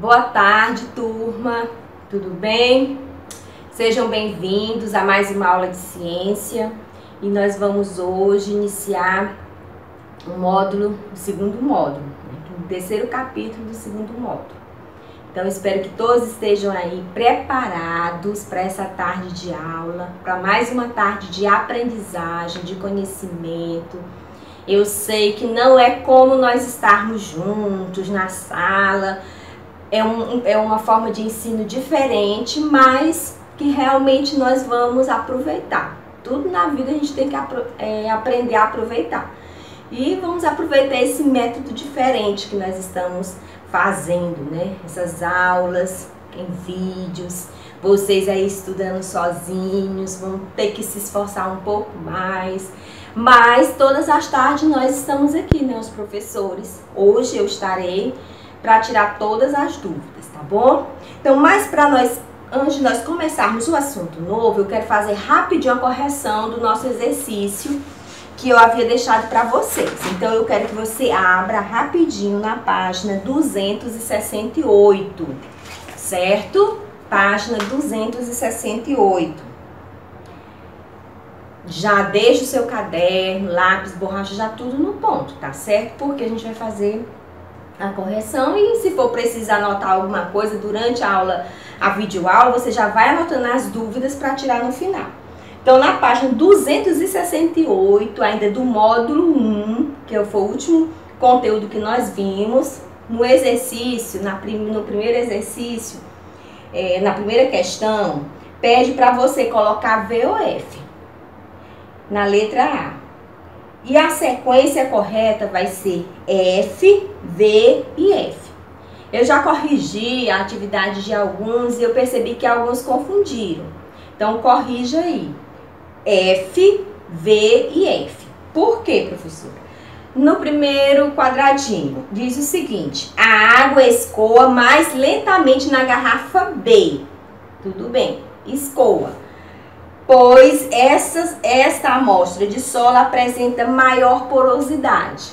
Boa tarde, turma. Tudo bem? Sejam bem-vindos a mais uma aula de ciência e nós vamos hoje iniciar o segundo módulo, o terceiro capítulo do segundo módulo. Então, espero que todos estejam aí preparados para essa tarde de aula, para mais uma tarde de aprendizagem, de conhecimento. Eu sei que não é como nós estarmos juntos na sala, é uma forma de ensino diferente, mas que realmente nós vamos aproveitar. Tudo na vida a gente tem que aprender a aproveitar. E vamos aproveitar esse método diferente que nós estamos fazendo, né? Essas aulas em vídeos, vocês aí estudando sozinhos, vão ter que se esforçar um pouco mais. Mas todas as tardes nós estamos aqui, né, os professores. Hoje eu estarei para tirar todas as dúvidas, tá bom? Então, antes de nós começarmos o assunto novo, eu quero fazer rapidinho a correção do nosso exercício que eu havia deixado para vocês. Então, eu quero que você abra rapidinho na página 268, certo? Página 268. Já deixa o seu caderno, lápis, borracha, já tudo no ponto, tá certo? Porque a gente vai fazer a correção e se for precisar anotar alguma coisa durante a aula, a videoaula, você já vai anotando as dúvidas para tirar no final. Então, na página 268, ainda do módulo 1, que foi o último conteúdo que nós vimos, no exercício, no primeiro exercício, na primeira questão, pede para você colocar V ou F na letra A. E a sequência correta vai ser F, V e F. Eu já corrigi a atividade de alguns e eu percebi que alguns confundiram. Então, corrija aí. F, V e F. Por quê, professora? No primeiro quadradinho, diz o seguinte: a água escoa mais lentamente na garrafa B. Tudo bem, escoa. Pois esta amostra de solo apresenta maior porosidade.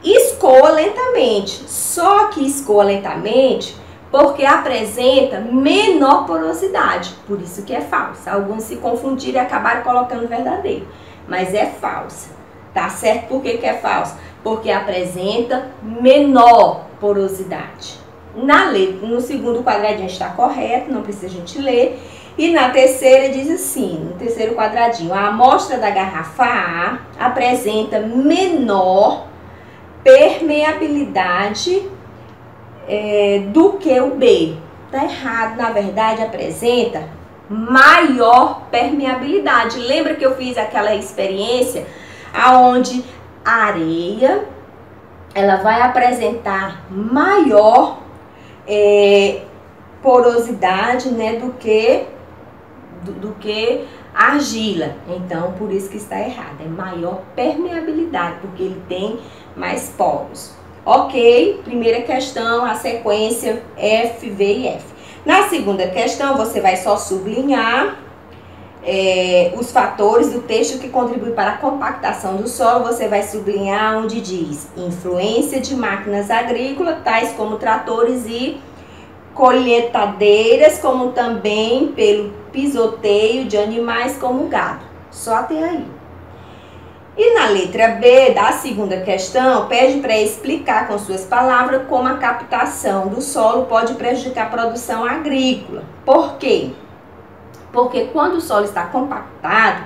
Escoa lentamente, só que escoa lentamente porque apresenta menor porosidade, por isso que é falsa. Alguns se confundiram e acabaram colocando verdadeiro, mas é falsa, tá certo? Por que é falsa? Porque apresenta menor porosidade. No segundo quadradinho está correto, não precisa a gente ler. E na terceira diz assim, no terceiro quadradinho, a amostra da garrafa A apresenta menor permeabilidade do que o B. Tá errado, na verdade apresenta maior permeabilidade. Lembra que eu fiz aquela experiência aonde a areia ela vai apresentar maior porosidade, né, do que a argila. Então, por isso que está errado. É maior permeabilidade, porque ele tem mais poros. Ok? Primeira questão, a sequência F, V e F. Na segunda questão, você vai só sublinhar os fatores do texto que contribuem para a compactação do solo. Você vai sublinhar onde diz influência de máquinas agrícolas, tais como tratores e colheitadeiras, como também pelo pisoteio de animais como gado. Só até aí. E na letra B da segunda questão, pede para explicar com suas palavras como a captação do solo pode prejudicar a produção agrícola. Por quê? Porque quando o solo está compactado,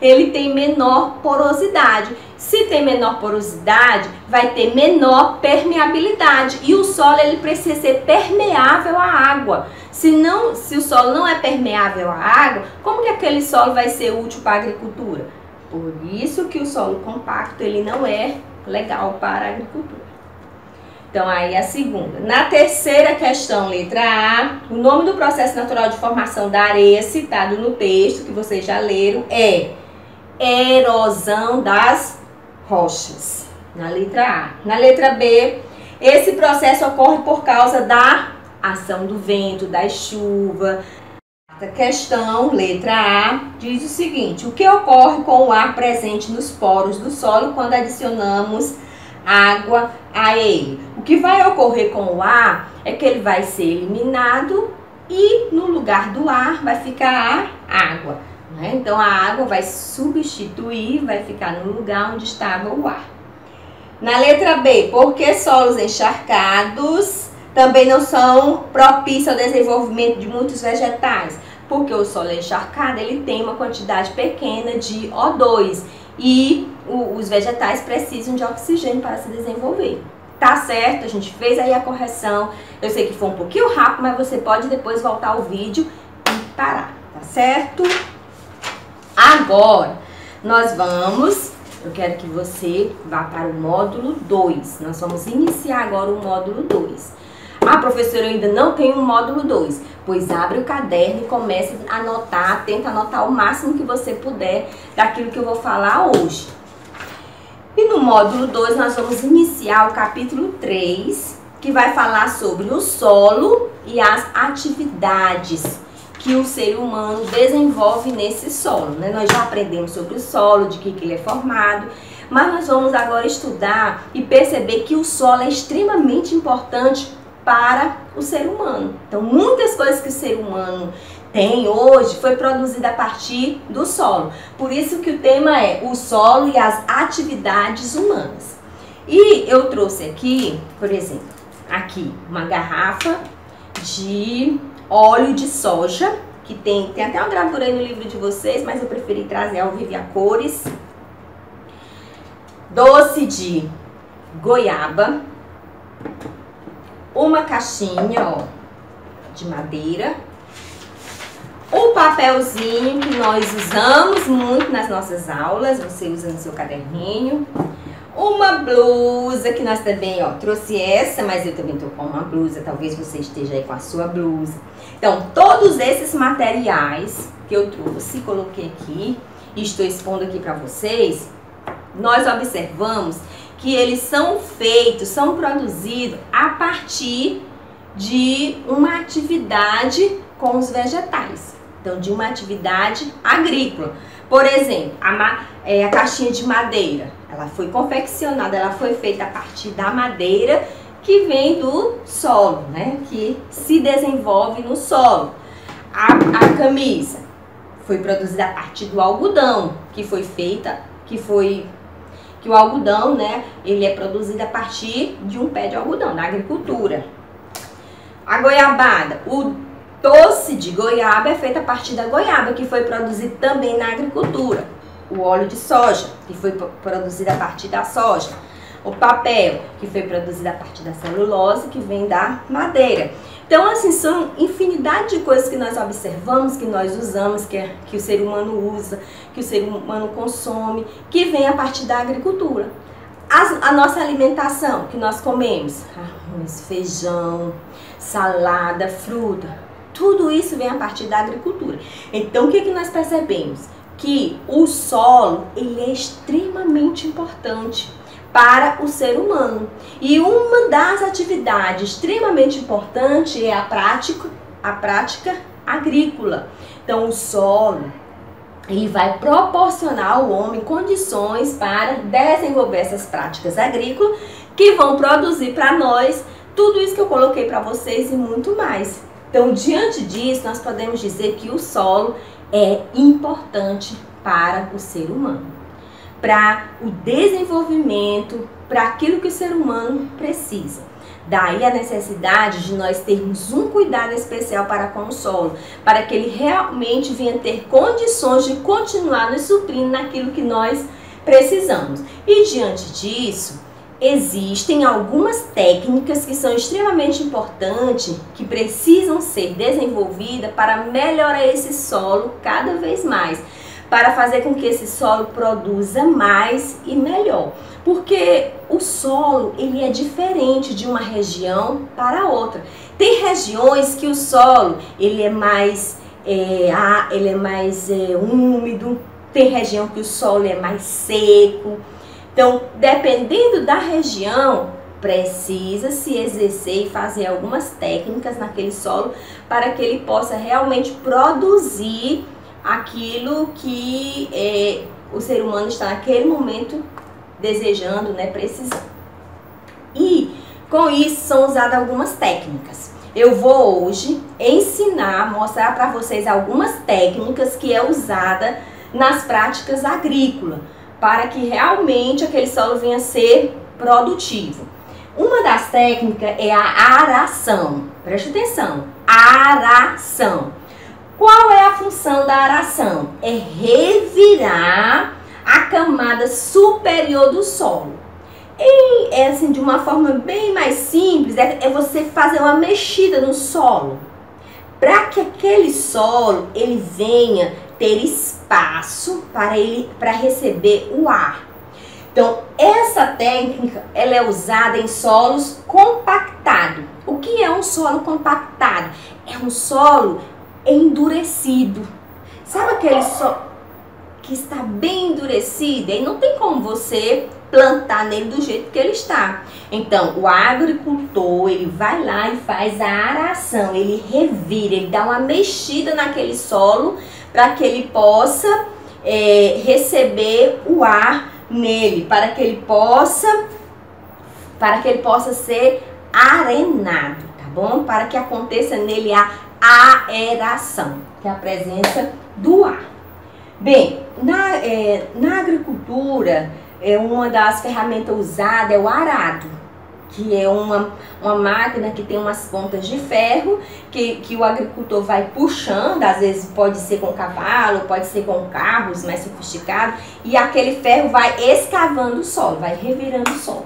ele tem menor porosidade. Se tem menor porosidade, vai ter menor permeabilidade. E o solo ele precisa ser permeável à água. Se o solo não é permeável à água, como que aquele solo vai ser útil para a agricultura? Por isso que o solo compacto ele não é legal para a agricultura. Então, aí a segunda. Na terceira questão, letra A, o nome do processo natural de formação da areia citado no texto, que vocês já leram, é erosão das rochas. Na letra A. Na letra B, esse processo ocorre por causa da ação do vento, da chuva. A questão, letra A, diz o seguinte: o que ocorre com o ar presente nos poros do solo quando adicionamos água a ele? O que vai ocorrer com o ar é que ele vai ser eliminado e no lugar do ar vai ficar a água, né? Então a água vai substituir, vai ficar no lugar onde estava o ar. Na letra B, porque solos encharcados também não são propícios ao desenvolvimento de muitos vegetais? Porque o solo encharcado ele tem uma quantidade pequena de O2 e os vegetais precisam de oxigênio para se desenvolver. Tá certo? A gente fez aí a correção. Eu sei que foi um pouquinho rápido, mas você pode depois voltar ao vídeo e parar, tá certo? Agora, eu quero que você vá para o módulo 2. Nós vamos iniciar agora o módulo 2. Ah, professora, eu ainda não tenho um módulo 2. Pois abre o caderno e comece a anotar, tenta anotar o máximo que você puder daquilo que eu vou falar hoje. E no módulo 2 nós vamos iniciar o capítulo 3, que vai falar sobre o solo e as atividades que o ser humano desenvolve nesse solo, né? Nós já aprendemos sobre o solo, de que ele é formado, mas nós vamos agora estudar e perceber que o solo é extremamente importante para o ser humano. Então, muitas coisas que o ser humano tem hoje foi produzida a partir do solo. Por isso que o tema é o solo e as atividades humanas. E eu trouxe aqui, por exemplo, aqui uma garrafa de óleo de soja, que tem até uma gravura aí no livro de vocês, mas eu preferi trazer ao vivo a cores. Doce de goiaba, uma caixinha, ó, de madeira, o papelzinho que nós usamos muito nas nossas aulas, você usa no seu caderninho, uma blusa que nós também, ó, trouxe essa, mas eu também tô com uma blusa, talvez você esteja aí com a sua blusa. Então, todos esses materiais que eu trouxe, coloquei aqui e estou expondo aqui para vocês, nós observamos que eles são feitos, são produzidos a partir de uma atividade com os vegetais. Então, de uma atividade agrícola. Por exemplo, a caixinha de madeira, ela foi confeccionada, ela foi feita a partir da madeira que vem do solo, né? Que se desenvolve no solo. A camisa foi produzida a partir do algodão, que o algodão, né, ele é produzido a partir de um pé de algodão, da agricultura. A goiabada, o doce de goiaba é feito a partir da goiaba, que foi produzido também na agricultura. O óleo de soja, que foi produzido a partir da soja. O papel, que foi produzido a partir da celulose, que vem da madeira. Então, assim, são infinidade de coisas que nós observamos, que nós usamos, que o ser humano usa, que o ser humano consome, que vem a partir da agricultura. A nossa alimentação, que nós comemos, arroz, feijão, salada, fruta, tudo isso vem a partir da agricultura. Então, o que nós percebemos? Que o solo, ele é extremamente importante para o ser humano. E uma das atividades extremamente importantes é a prática agrícola. Então, o solo, ele vai proporcionar ao homem condições para desenvolver essas práticas agrícolas que vão produzir para nós tudo isso que eu coloquei para vocês e muito mais. Então, diante disso, nós podemos dizer que o solo é importante para o ser humano, para o desenvolvimento, para aquilo que o ser humano precisa. Daí a necessidade de nós termos um cuidado especial para com o solo, para que ele realmente venha ter condições de continuar nos suprindo naquilo que nós precisamos. E diante disso, existem algumas técnicas que são extremamente importantes, que precisam ser desenvolvidas para melhorar esse solo cada vez mais, para fazer com que esse solo produza mais e melhor. Porque o solo, ele é diferente de uma região para outra. Tem regiões que o solo, ele é mais úmido, tem região que o solo é mais seco. Então, dependendo da região, precisa se exercer e fazer algumas técnicas naquele solo para que ele possa realmente produzir aquilo que o ser humano está naquele momento desejando, né, precisando. E Com isso são usadas algumas técnicas. Eu vou hoje ensinar, mostrar para vocês algumas técnicas que é usada nas práticas agrícolas, para que realmente aquele solo venha a ser produtivo. Uma das técnicas é a aração. Preste atenção, aração. Qual é a função da aração? É revirar a camada superior do solo. E assim, de uma forma bem mais simples, é você fazer uma mexida no solo, para que aquele solo ele venha ter espaço para receber o ar. Então, essa técnica ela é usada em solos compactados. O que é um solo compactado? É um solo endurecido. Sabe aquele solo que está bem endurecido? E não tem como você plantar nele do jeito que ele está. Então, o agricultor, ele vai lá e faz a aração, ele revira, ele dá uma mexida naquele solo para que ele possa receber o ar nele, para que ele possa ser arenado, tá bom? Para que aconteça nele a aeração, que é a presença do ar. Bem, na agricultura, uma das ferramentas usadas é o arado, que é uma máquina que tem umas pontas de ferro que o agricultor vai puxando, às vezes pode ser com cavalo, pode ser com carros mais sofisticados, e aquele ferro vai escavando o solo, vai revirando o solo.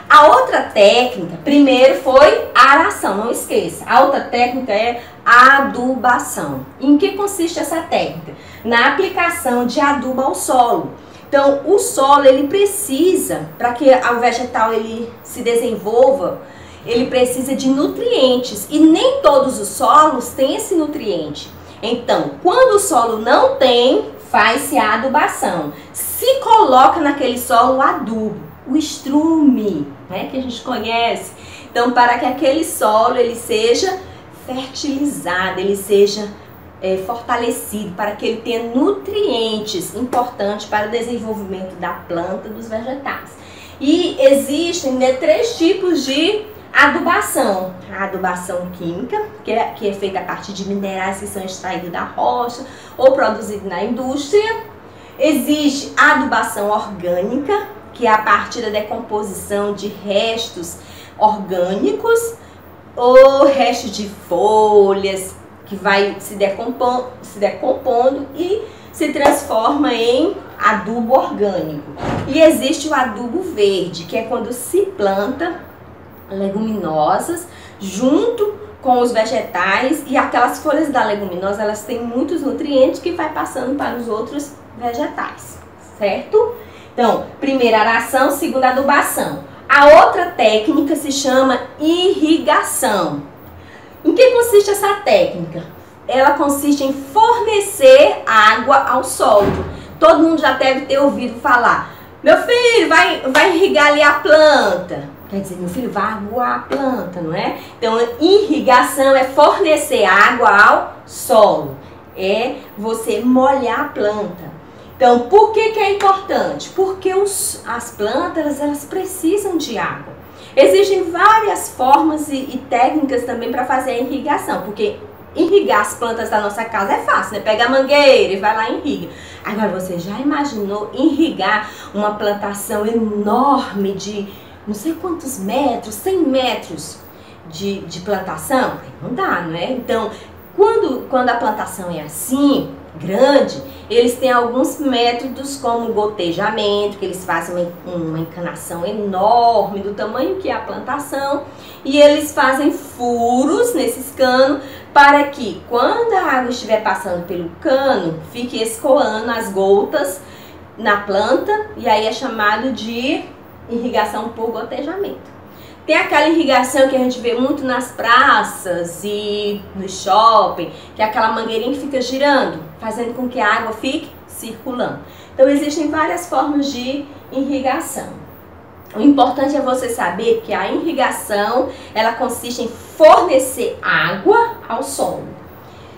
A outra técnica, primeiro foi a aração, não esqueça. A outra técnica é a adubação. Em que consiste essa técnica? Na aplicação de adubo ao solo. Então, o solo, ele precisa, para que o vegetal ele se desenvolva, ele precisa de nutrientes. E nem todos os solos têm esse nutriente. Então, quando o solo não tem, faz-se a adubação. Se coloca naquele solo o adubo, o estrume, né, que a gente conhece. Então, para que aquele solo ele seja fertilizado, ele seja fortalecido, para que ele tenha nutrientes importantes para o desenvolvimento da planta, dos vegetais. E existem três tipos de adubação. A adubação química, que é feita a partir de minerais que são extraídos da rocha ou produzidos na indústria. Existe a adubação orgânica, que é a partir da decomposição de restos orgânicos ou restos de folhas, que vai se decompondo e se transforma em adubo orgânico. E existe o adubo verde, que é quando se planta leguminosas junto com os vegetais, e aquelas folhas da leguminosa, elas têm muitos nutrientes que vai passando para os outros vegetais, certo? Então, primeira aração, segunda adubação. A outra técnica se chama irrigação. Em que consiste essa técnica? Ela consiste em fornecer água ao solo. Todo mundo já deve ter ouvido falar: meu filho, vai irrigar ali a planta. Quer dizer, meu filho, vai aguar a planta, não é? Então, irrigação é fornecer água ao solo. É você molhar a planta. Então, por que é importante? Porque as plantas, elas precisam de água. Existem várias formas e técnicas também para fazer a irrigação, porque irrigar as plantas da nossa casa é fácil, né? Pega a mangueira e vai lá e irriga. Agora, você já imaginou irrigar uma plantação enorme de não sei quantos metros, 100 metros de plantação? Não dá, não é? Então, quando a plantação é assim, grande, eles têm alguns métodos como gotejamento, que eles fazem uma encanação enorme do tamanho que é a plantação, e eles fazem furos nesses canos para que quando a água estiver passando pelo cano, fique escoando as gotas na planta, e aí é chamado de irrigação por gotejamento. Tem aquela irrigação que a gente vê muito nas praças e no shopping, que é aquela mangueirinha que fica girando, fazendo com que a água fique circulando. Então, existem várias formas de irrigação. O importante é você saber que a irrigação, ela consiste em fornecer água ao solo.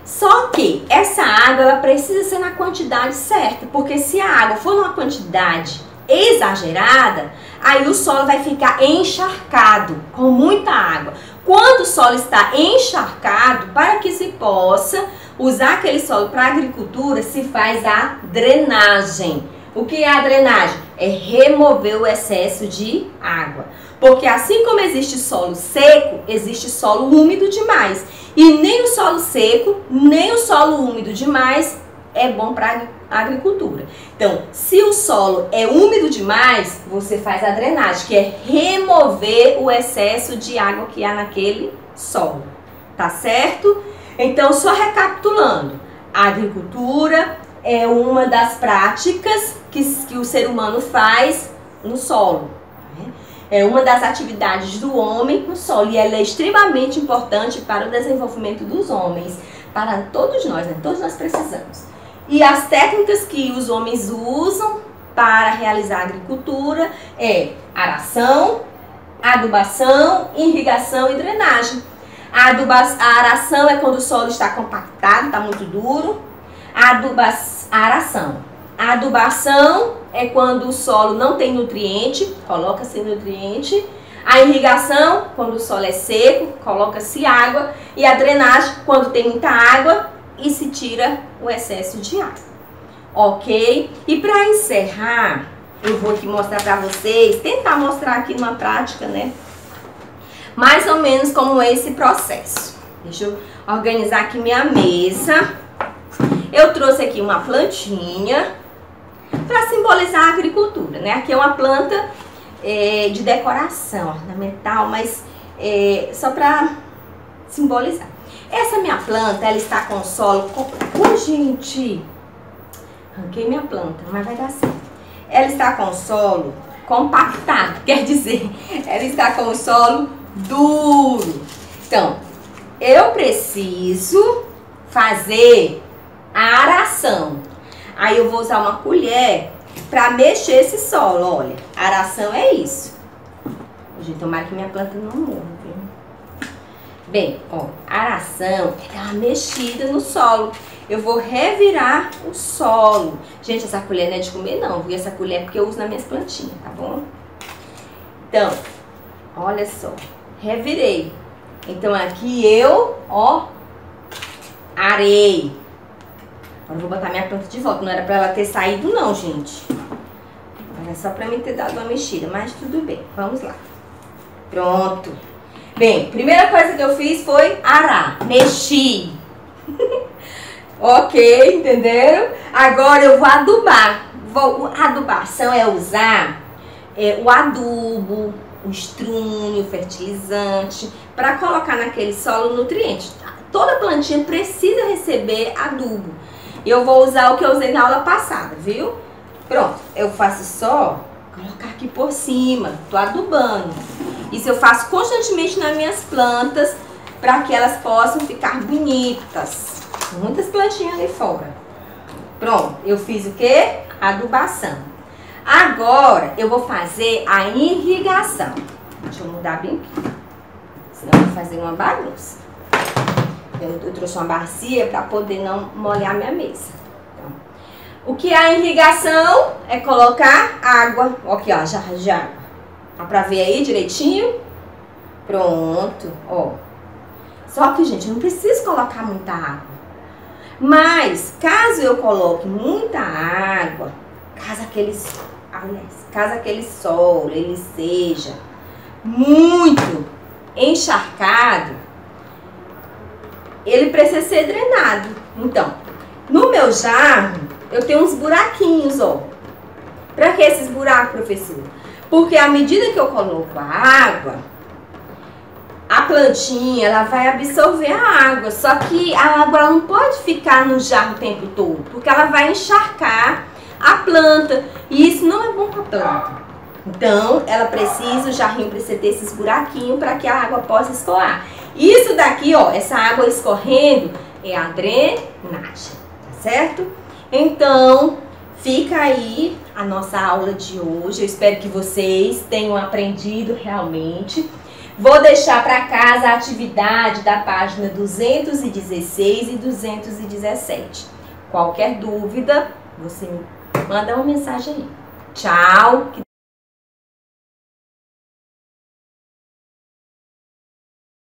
Só que essa água, ela precisa ser na quantidade certa, porque se a água for numa quantidade exagerada, aí o solo vai ficar encharcado, com muita água. Quando o solo está encharcado, para que se possa usar aquele solo para agricultura, se faz a drenagem. O que é a drenagem? É remover o excesso de água. Porque assim como existe solo seco, existe solo úmido demais. E nem o solo seco, nem o solo úmido demais é bom para a agricultura. Então, se o solo é úmido demais, você faz a drenagem, que é remover o excesso de água que há naquele solo. Tá certo? Então, só recapitulando, a agricultura é uma das práticas que o ser humano faz no solo. É uma das atividades do homem no solo e ela é extremamente importante para o desenvolvimento dos homens, para todos nós, né? Todos nós precisamos. E as técnicas que os homens usam para realizar a agricultura é aração, adubação, irrigação e drenagem. A aração é quando o solo está compactado, está muito duro. A aração. A adubação é quando o solo não tem nutriente, coloca-se nutriente. A irrigação, quando o solo é seco, coloca-se água. E a drenagem, quando tem muita água e se tira o excesso de água. Ok? E para encerrar, eu vou aqui mostrar para vocês, tentar mostrar aqui numa prática, né? Mais ou menos como esse processo. Deixa eu organizar aqui minha mesa. Eu trouxe aqui uma plantinha para simbolizar a agricultura, né? Aqui é uma planta de decoração ornamental, mas só para simbolizar. Essa minha planta, ela está com o solo... gente! Arranquei minha planta, mas vai dar certo. Ela está com o solo compactado, quer dizer, ela está com o solo duro. Então, eu preciso fazer a aração. Aí eu vou usar uma colher para mexer esse solo, olha. A aração é isso. Gente, tomara que minha planta não morra, viu? Bem, ó, a aração é uma mexida no solo. Eu vou revirar o solo. Gente, essa colher não é de comer não, viu? Essa colher é porque eu uso nas minhas plantinhas, tá bom? Então, olha só. Revirei. Então aqui eu, ó, arei. Agora eu vou botar minha planta de volta. Não era pra ela ter saído não, gente. Era só pra mim ter dado uma mexida, mas tudo bem. Vamos lá. Pronto. Bem, primeira coisa que eu fiz foi arar. Mexi. Ok, entenderam? Agora eu vou adubar. A adubação é usar o adubo, o estrúnio, o fertilizante, para colocar naquele solo nutrientes. Toda plantinha precisa receber adubo. Eu vou usar o que eu usei na aula passada, viu? Pronto, eu faço só colocar aqui por cima, tô adubando. Isso eu faço constantemente nas minhas plantas, para que elas possam ficar bonitas. Muitas plantinhas ali fora. Pronto, eu fiz o quê? Adubação. Agora eu vou fazer a irrigação. Deixa eu mudar bem aqui, senão eu vou fazer uma bagunça. Eu trouxe uma bacia para poder não molhar minha mesa. Então, o que é a irrigação? É colocar água. Aqui, ó, jarra de água. Dá pra ver aí direitinho? Pronto, ó. Só que, gente, eu não preciso colocar muita água. Mas, caso eu coloque muita água, caso aquele solo ele seja muito encharcado, ele precisa ser drenado. Então, no meu jarro, eu tenho uns buraquinhos, ó. Pra que esses buracos, professor? Porque à medida que eu coloco a água, a plantinha, ela vai absorver a água. Só que a água ela não pode ficar no jarro o tempo todo, porque ela vai encharcar a planta. E isso não é bom para a planta. Então, ela precisa, o jarrinho precisa ter esses buraquinhos para que a água possa escoar. Isso daqui, ó, essa água escorrendo é a drenagem, tá certo? Então, fica aí a nossa aula de hoje. Eu espero que vocês tenham aprendido realmente. Vou deixar para casa a atividade da página 216 e 217. Qualquer dúvida, você me manda uma mensagem aí. Tchau!